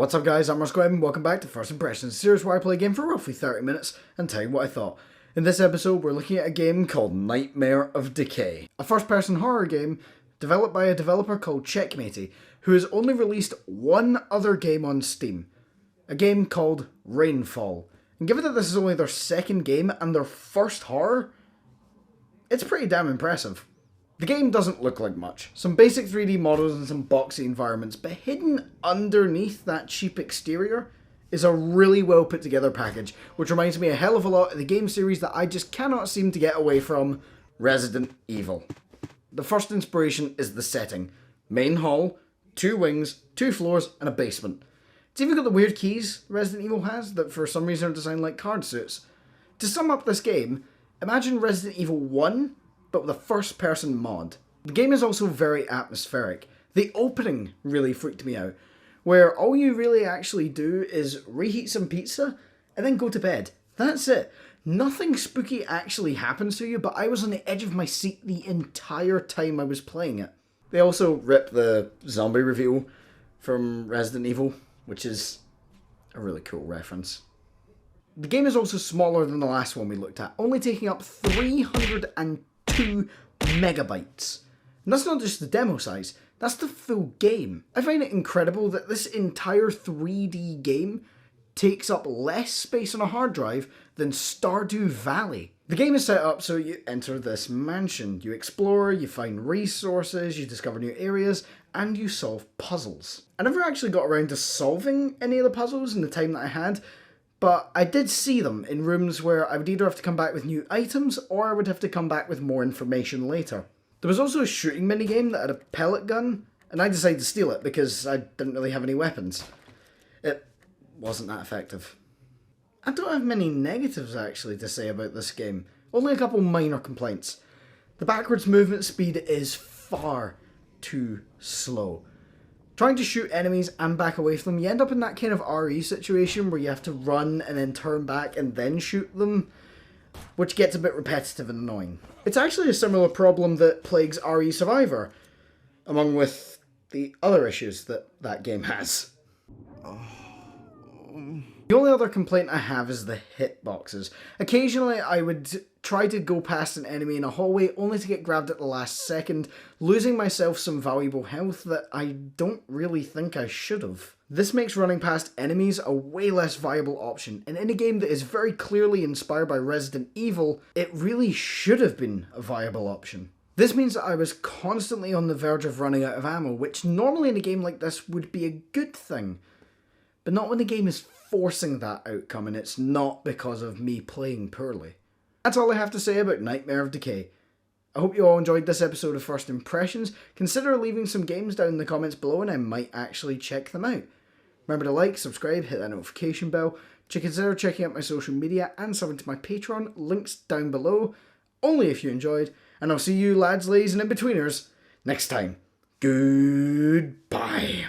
What's up guys, I'm Squib and welcome back to First Impressions, a series where I play a game for roughly 30 minutes and tell you what I thought. In this episode we're looking at a game called Nightmare of Decay, a first-person horror game developed by a developer called Checkmatey, who has only released one other game on Steam, a game called Rainfall. And given that this is only their second game and their first horror, it's pretty damn impressive. The game doesn't look like much. Some basic 3D models and some boxy environments, but hidden underneath that cheap exterior is a really well put together package, which reminds me a hell of a lot of the game series that I just cannot seem to get away from, Resident Evil. The first inspiration is the setting. Main hall, 2 wings, 2 floors, and a basement. It's even got the weird keys Resident Evil has that for some reason are designed like card suits. To sum up this game, imagine Resident Evil 1, but with a first-person mod. The game is also very atmospheric. The opening really freaked me out, where all you really actually do is reheat some pizza and then go to bed. That's it. Nothing spooky actually happens to you, but I was on the edge of my seat the entire time I was playing it. They also rip the zombie reveal from Resident Evil, which is a really cool reference. The game is also smaller than the last one we looked at, only taking up 302 megabytes. And that's not just the demo size, that's the full game. I find it incredible that this entire 3D game takes up less space on a hard drive than Stardew Valley. The game is set up so you enter this mansion, you explore, you find resources, you discover new areas, and you solve puzzles. I never actually got around to solving any of the puzzles in the time that I had, but I did see them in rooms where I would either have to come back with new items or I would have to come back with more information later. There was also a shooting minigame that had a pellet gun, and I decided to steal it because I didn't really have any weapons. It wasn't that effective. I don't have many negatives actually to say about this game, only a couple minor complaints. The backwards movement speed is far too slow. Trying to shoot enemies and back away from them, you end up in that kind of RE situation where you have to run and then turn back and then shoot them, which gets a bit repetitive and annoying. It's actually a similar problem that plagues RE Survivor, among with the other issues that that game has. The only other complaint I have is the hitboxes. Occasionally I would try to go past an enemy in a hallway only to get grabbed at the last second, losing myself some valuable health that I don't really think I should have. This makes running past enemies a way less viable option, and in a game that is very clearly inspired by Resident Evil, it really should have been a viable option. This means that I was constantly on the verge of running out of ammo, which normally in a game like this would be a good thing, but not when the game is forcing that outcome and it's not because of me playing poorly. That's all I have to say about Nightmare of Decay. I hope you all enjoyed this episode of First Impressions. Consider leaving some games down in the comments below and I might actually check them out. Remember to like, subscribe, hit that notification bell. Consider checking out my social media and subbing to my Patreon, links down below, only if you enjoyed. And I'll see you lads, ladies and in-betweeners next time. Goodbye.